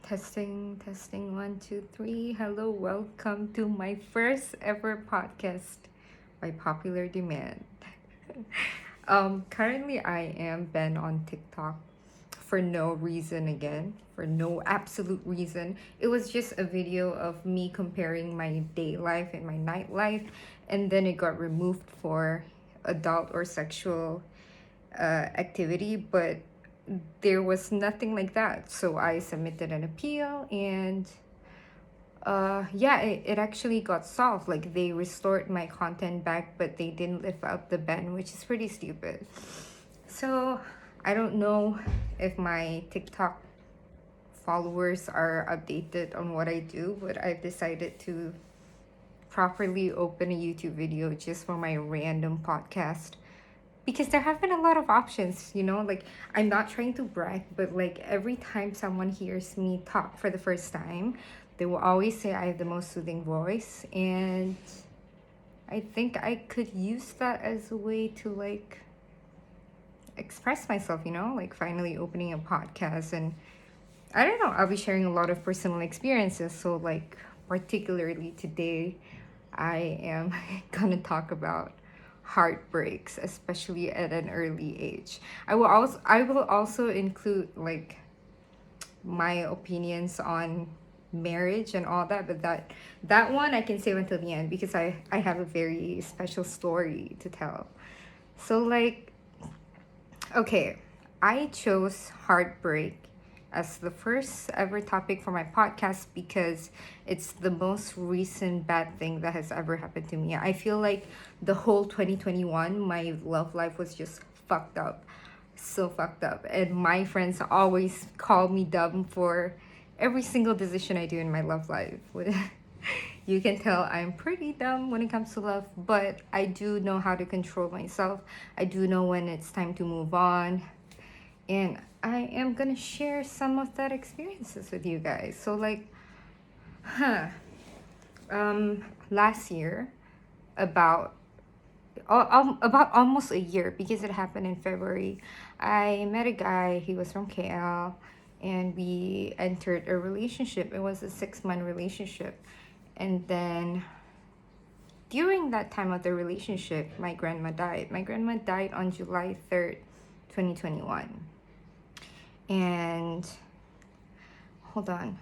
Testing, 1, 2, 3. Hello, welcome to my first ever podcast by popular demand. Currently, I am banned on TikTok for no reason again, for no absolute reason. It was just a video of me comparing my day life and my night life, and then it got removed for adult or sexual activity, but there was nothing like that. So I submitted an appeal, and yeah, it actually got solved. Like, they restored my content back, but they didn't lift out the ban, which is pretty stupid. So I don't know if my TikTok followers are updated on what I do, but I've decided to properly open a YouTube video just for my random podcast, because there have been a lot of options, like, I'm not trying to brag, but like every time someone hears me talk for the first time, they will always say I have the most soothing voice, and I think I could use that as a way to like express myself, like finally opening a podcast. And I don't know, I'll be sharing a lot of personal experiences. So like, particularly today, I am gonna talk about heartbreaks, especially at an early age. I will also include like my opinions on marriage and all that, but that one I can save until the end, because I have a very special story to tell. So like, okay, I chose heartbreak as the first ever topic for my podcast because it's the most recent bad thing that has ever happened to me. I feel like the whole 2021, my love life was just fucked up. So fucked up. And my friends always call me dumb for every single decision I do in my love life. You can tell I'm pretty dumb when it comes to love, but I do know how to control myself. I do know when it's time to move on. And I am gonna share some of that experiences with you guys. So like, huh, last year, about about almost a year, because it happened in February, I met a guy. He was from KL, and we entered a relationship. It was a 6-month relationship, and then during that time of the relationship, my grandma died. My grandma died on July 3rd, 2021. And hold on.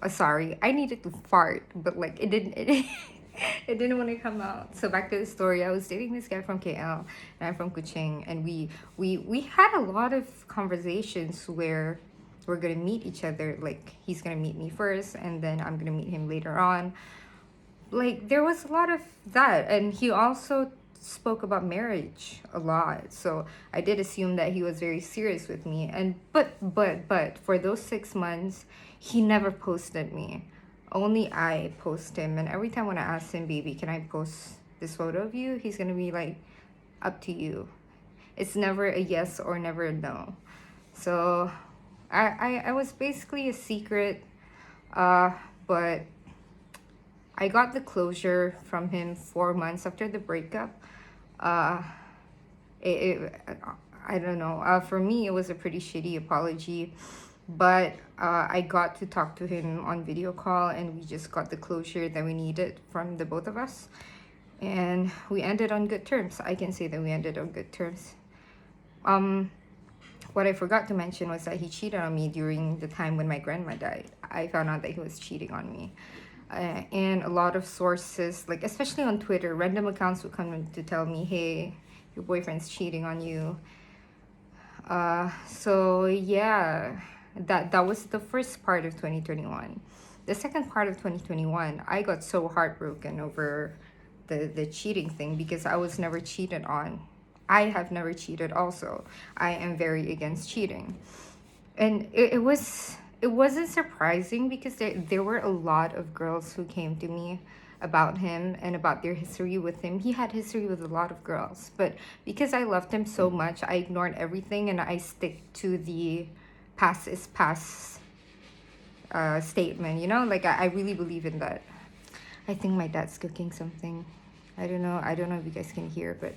Sorry, I needed to fart, but like it didn't want to come out. So back to the story. I was dating this guy from KL, and I'm from Kuching, and we had a lot of conversations where we're gonna meet each other. Like, he's gonna meet me first, and then I'm gonna meet him later on. Like, there was a lot of that, and he also spoke about marriage a lot. So I did assume that he was very serious with me. And but for those 6 months, he never posted me. Only I post him. And every time when I ask him, baby, can I post this photo of you, he's gonna be like, up to you. It's never a yes or never a no. So I was basically a secret, but I got the closure from him 4 months after the breakup. Uh, I don't know. For me, it was a pretty shitty apology, but I got to talk to him on video call, and we just got the closure that we needed from the both of us, and we ended on good terms. I can say that we ended on good terms. What I forgot to mention was that he cheated on me during the time when my grandma died. I found out that he was cheating on me. And a lot of sources, like especially on Twitter, random accounts would come in to tell me, hey, your boyfriend's cheating on you. So yeah, that was the first part of 2021. The second part of 2021, I got so heartbroken over the cheating thing, because I was never cheated on. I have never cheated also. I am very against cheating. And it wasn't surprising, because there were a lot of girls who came to me about him and about their history with him. He had history with a lot of girls, but because I loved him so much, I ignored everything, and I stick to the past is past statement. Like, I really believe in that. I think my dad's cooking something. I don't know if you guys can hear, but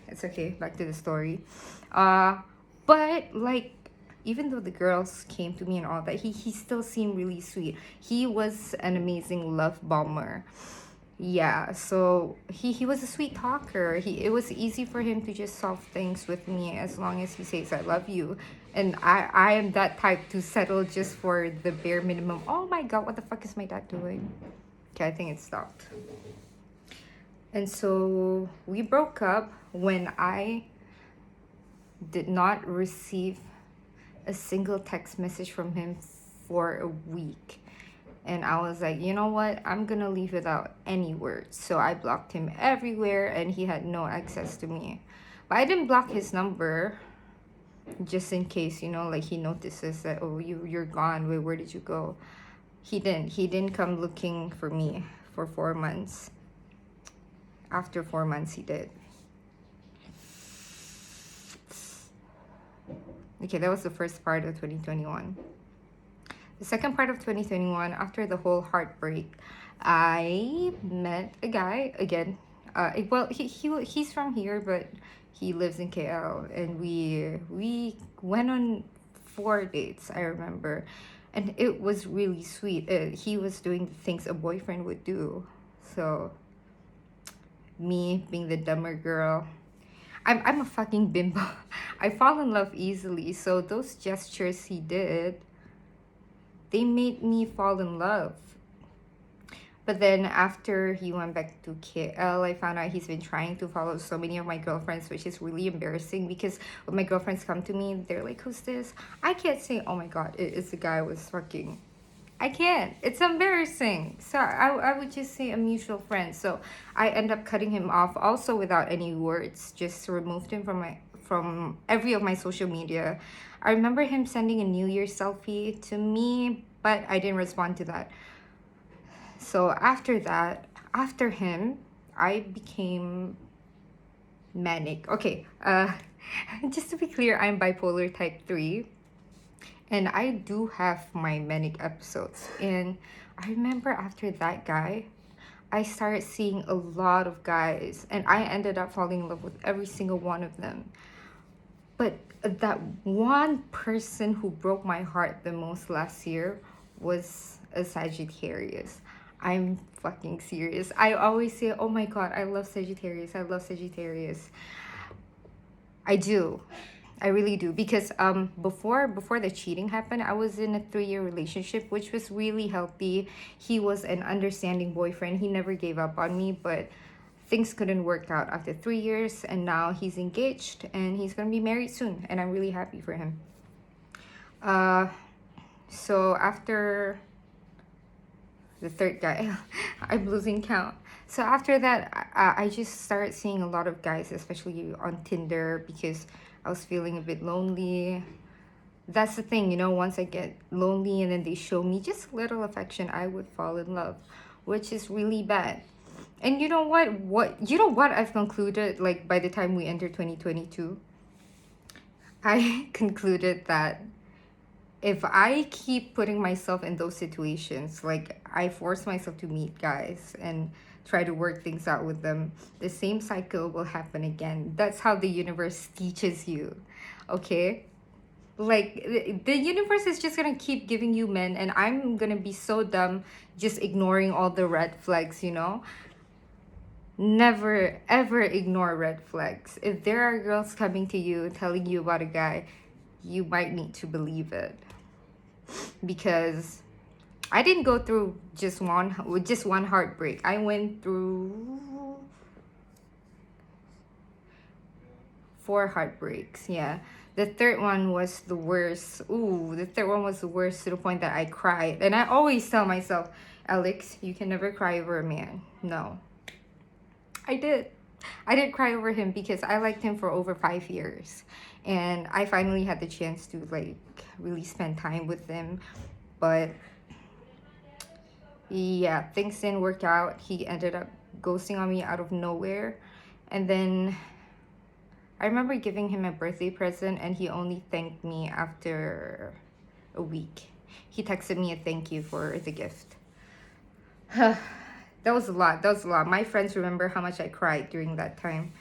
it's okay. Back to the story. But like, even though the girls came to me and all that, he still seemed really sweet. He was an amazing love bomber. Yeah, so he was a sweet talker. It was easy for him to just solve things with me as long as he says I love you. And I am that type to settle just for the bare minimum. Oh my god, what the fuck is my dad doing? Okay, I think it stopped. And so we broke up when I did not receive a single text message from him for a week. And I was like, you know what? I'm gonna leave without any words. So I blocked him everywhere and he had no access to me. But I didn't block his number just in case, like he notices that, oh, you're gone. Where did you go? He didn't. He didn't come looking for me for 4 months. After 4 months, he did. Okay, that was the first part of 2021. The second part of 2021, after the whole heartbreak, I met a guy again. Well, he's from here, but he lives in KL, and we went on 4 dates. I remember, and it was really sweet. He was doing the things a boyfriend would do. So, me being the dumber girl, I'm a fucking bimbo. I fall in love easily. So those gestures he did, they made me fall in love. But then after he went back to KL, I found out he's been trying to follow so many of my girlfriends, which is really embarrassing because when my girlfriends come to me, they're like, who's this? I can't say, oh my god, it's the guy I was fucking. I can't. It's embarrassing. So I would just say a mutual friend. So I end up cutting him off also without any words. Just removed him from every of my social media. I remember him sending a New Year's selfie to me, but I didn't respond to that. So after that, after him, I became manic. Okay, just to be clear, I'm bipolar type 3. And I do have my manic episodes. And I remember after that guy, I started seeing a lot of guys. And I ended up falling in love with every single one of them. But that one person who broke my heart the most last year was a Sagittarius. I'm fucking serious. I always say, oh my god, I love Sagittarius. I love Sagittarius. I do. I really do, because before the cheating happened, I was in a 3-year relationship, which was really healthy. He was an understanding boyfriend. He never gave up on me, but things couldn't work out after 3 years, and now he's engaged and he's gonna be married soon, and I'm really happy for him. So after the third guy, I'm losing count. So after that, I just started seeing a lot of guys, especially on Tinder, because I was feeling a bit lonely. That's the thing, once I get lonely and then they show me just little affection, I would fall in love, which is really bad. And you know what I've concluded, like, by the time we enter 2022? I concluded that if I keep putting myself in those situations, like I force myself to meet guys and try to work things out with them, the same cycle will happen again. That's how the universe teaches you, okay? Like, the universe is just gonna keep giving you men, and I'm gonna be so dumb just ignoring all the red flags. Never ever ignore red flags. If there are girls coming to you telling you about a guy, you might need to believe it, because I didn't go through just one heartbreak. I went through 4 heartbreaks. Yeah. The third one was the worst. The third one was the worst, to the point that I cried. And I always tell myself, Alex, you can never cry over a man. No. I did. I did cry over him because I liked him for over 5 years. And I finally had the chance to, like, really spend time with him. But yeah, things didn't work out. He ended up ghosting on me out of nowhere. And then I remember giving him a birthday present, and he only thanked me after a week. He texted me a thank you for the gift. That was a lot. My friends remember how much I cried during that time.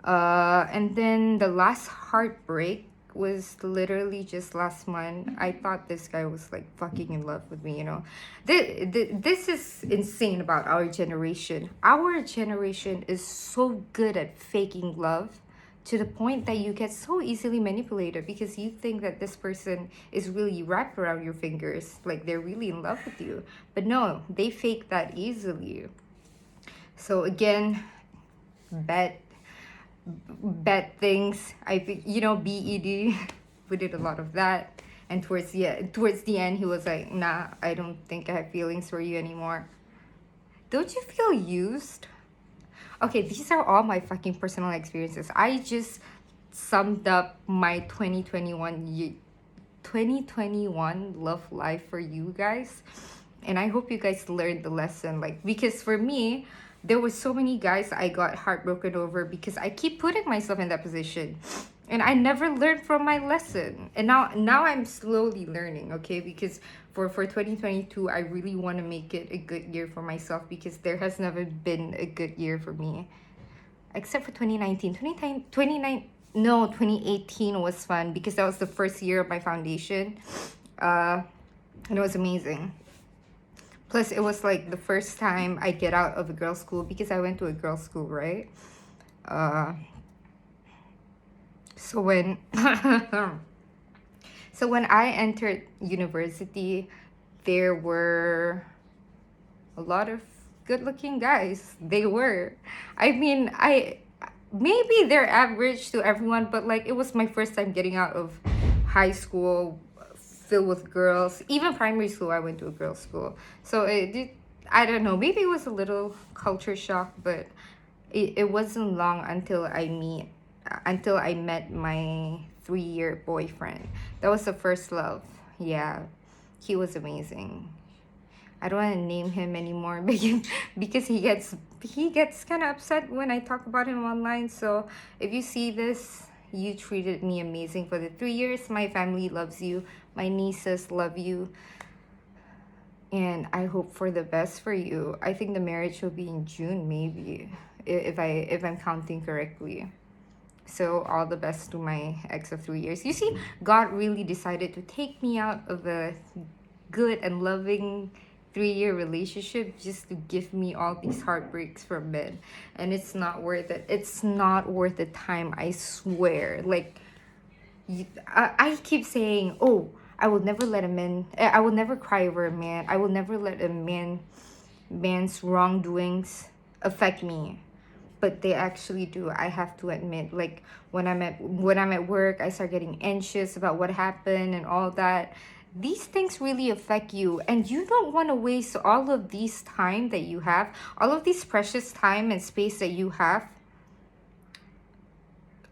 And then the last heartbreak was literally just last month. I thought this guy was like fucking in love with me, you know. This is insane about our generation. Our generation is so good at faking love to the point that you get so easily manipulated because you think that this person is really wrapped around your fingers, like they're really in love with you. But no, they fake that easily. So again, bet things. I think, you know, BED. We did a lot of that. And towards the end, he was like, "Nah, I don't think I have feelings for you anymore." Don't you feel used? Okay, these are all my fucking personal experiences. I just summed up my 2021 love life for you guys. And I hope you guys learned the lesson. Like, because for me, there were so many guys I got heartbroken over because I keep putting myself in that position. And I never learned from my lesson. And now I'm slowly learning, okay? Because for 2022, I really want to make it a good year for myself because there has never been a good year for me. Except for 2019. 2018 was fun because that was the first year of my foundation. And it was amazing. Plus, it was like the first time I get out of a girls' school because I went to a girls' school, right? So when so when I entered university, there were a lot of good-looking guys. They were. I mean, I maybe they're average to everyone, but like it was my first time getting out of high school filled with girls. Even primary school, I went to a girls' school. So it did, I don't know, maybe it was a little culture shock, but it wasn't long until I met my 3-year boyfriend. That was the first love. Yeah, he was amazing. I don't want to name him anymore because he gets kind of upset when I talk about him online. So if you see this, you treated me amazing for the 3 years. My family loves you. My nieces love you. And I hope for the best for you. I think the marriage will be in June, maybe, if I'm counting correctly. So all the best to my ex of 3 years. You see, God really decided to take me out of a good and loving 3-year relationship just to give me all these heartbreaks from men. And it's not worth it. It's not worth the time, I swear. Like, I keep saying, oh, I will never let a man, I will never cry over a man. I will never let a man's wrongdoings affect me. But they actually do. I have to admit, like when I'm at work, I start getting anxious about what happened and all that. These things really affect you, and you don't want to waste all of these time that you have, all of this precious time and space that you have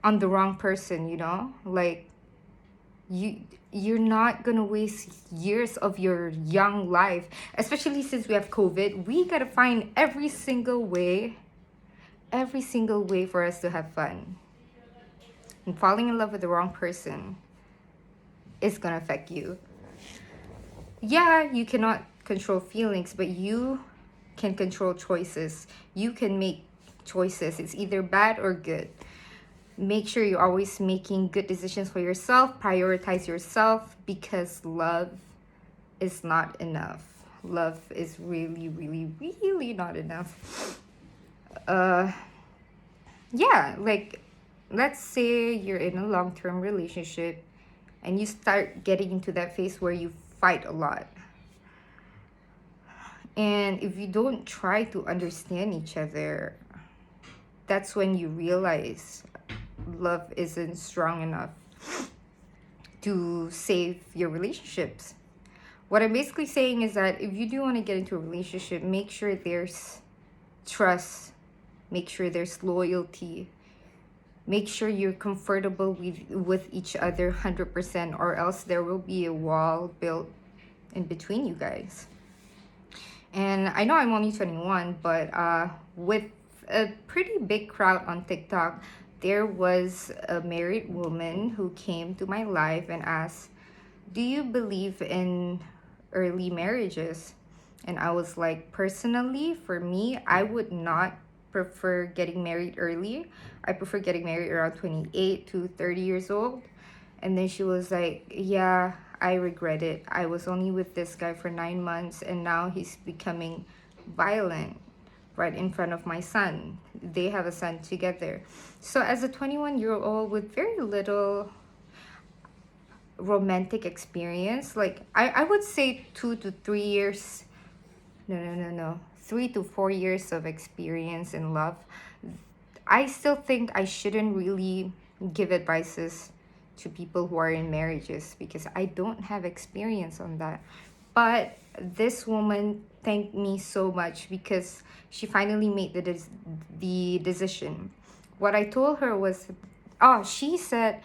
on the wrong person, you know? Like you're not gonna waste years of your young life, especially since we have COVID. We gotta find every single way for us to have fun. And falling in love with the wrong person is gonna affect you. Yeah, you cannot control feelings, but you can control choices. You can make choices. It's either bad or good. Make sure you're always making good decisions for yourself. Prioritize yourself because love is not enough. Love is really, really, really not enough. Yeah, like let's say you're in a long-term relationship and you start getting into that phase where you fight a lot. And if you don't try to understand each other, that's when you realize love isn't strong enough to save your relationships. What I'm basically saying is that if you do want to get into a relationship, make sure there's trust, make sure there's loyalty, make sure you're comfortable with each other 100%, or else there will be a wall built in between you guys. And I know I'm only 21, but with a pretty big crowd on TikTok, there was a married woman who came to my live and asked, do you believe in early marriages? And I was like, personally, for me, I would not prefer getting married early. I prefer getting married around 28 to 30 years old. And then she was like, yeah, I regret it. I was only with this guy for 9 months and now he's becoming violent right in front of my son. They have a son together. So as a 21-year-old with very little romantic experience, like I would say 2 to 3 years, no, 3 to 4 years of experience in love, I still think I shouldn't really give advices to people who are in marriages because I don't have experience on that. But this woman thanked me so much because she finally made the decision. What I told her was, oh, she said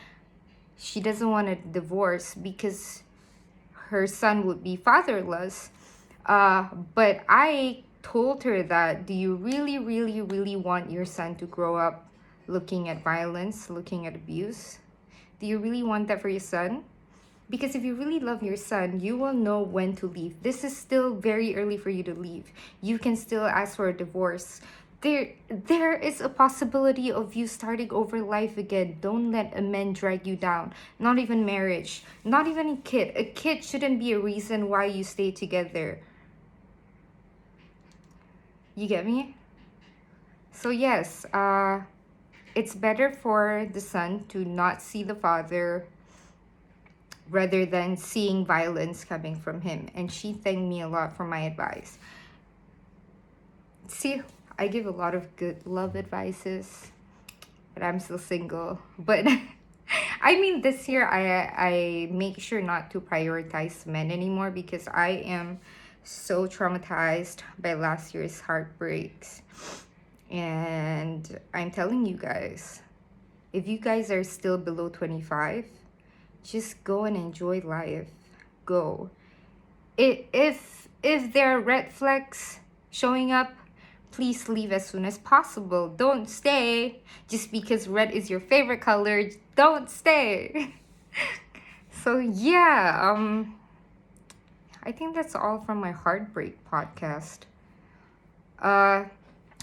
she doesn't want a divorce because her son would be fatherless. But I told her that, do you really, really, really want your son to grow up looking at violence, looking at abuse? Do you really want that for your son? Because if you really love your son, you will know when to leave. This is still very early for you to leave. You can still ask for a divorce. There is a possibility of you starting over life again. Don't let a man drag you down. Not even marriage. Not even a kid. A kid shouldn't be a reason why you stay together. You get me? So yes, it's better for the son to not see the father rather than seeing violence coming from him. And she thanked me a lot for my advice. See, I give a lot of good love advices, but I'm still single. But I mean, this year I make sure not to prioritize men anymore because I am so traumatized by last year's heartbreaks. And I'm telling you guys, if you guys are still below 25, just go and enjoy life. Go. If there are red flags showing up, please leave as soon as possible. Don't stay just because red is your favorite color. Don't stay. So yeah, I think that's all from my heartbreak podcast.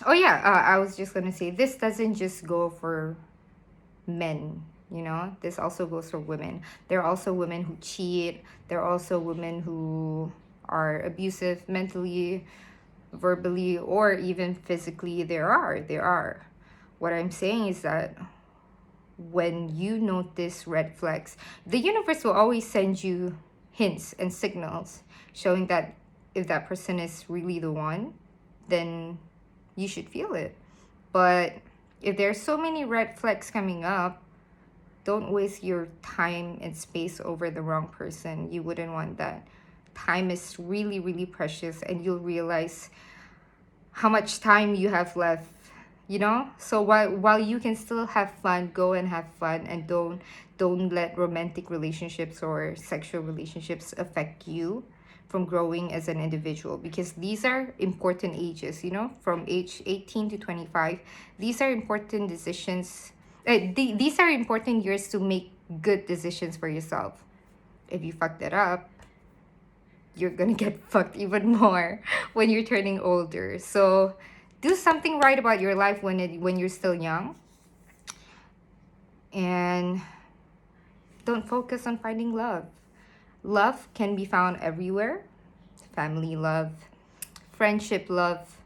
Oh yeah, I was just gonna say this doesn't just go for men, you know, this also goes for women. There are also women who cheat. There are also women who are abusive mentally, verbally, or even physically. There are. What I'm saying is that when you notice red flags, the universe will always send you hints and signals showing that if that person is really the one, then you should feel it. But if there's so many red flags coming up, don't waste your time and space over the wrong person. You wouldn't want that. Time is really, really precious, and you'll realize how much time you have left, you know? So while you can still have fun, go and have fun, and don't let romantic relationships or sexual relationships affect you from growing as an individual, because these are important ages, you know, from age 18 to 25. These are important decisions. These are important years to make good decisions for yourself. If you fuck that up, you're gonna get fucked even more when you're turning older. So do something right about your life when you're still young, and don't focus on finding love. Love can be found everywhere. Family love, friendship love,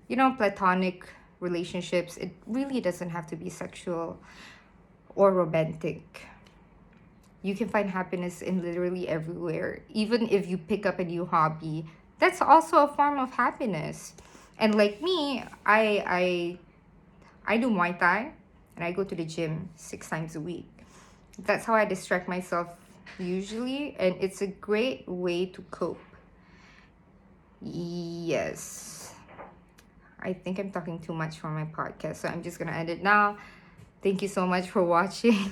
you know, platonic relationships. It really doesn't have to be sexual or romantic. You can find happiness in literally everywhere. Even if you pick up a new hobby, that's also a form of happiness. And like me, I do Muay Thai and I go to the gym 6 times a week. That's how I distract myself usually, and it's a great way to cope. Yes. I think I'm talking too much for my podcast, so I'm just gonna end it now. Thank you so much for watching.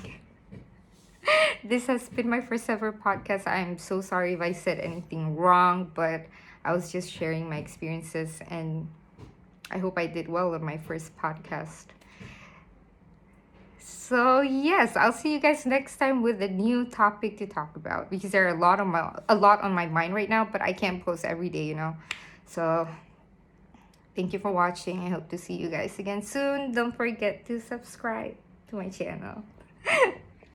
This has been my first ever podcast. I'm so sorry if I said anything wrong, but I was just sharing my experiences, and I hope I did well on my first podcast. So yes, I'll see you guys next time with a new topic to talk about, because there are a lot on my mind right now, but I can't post every day, you know. So thank you for watching. I hope to see you guys again soon. Don't forget to subscribe to my channel.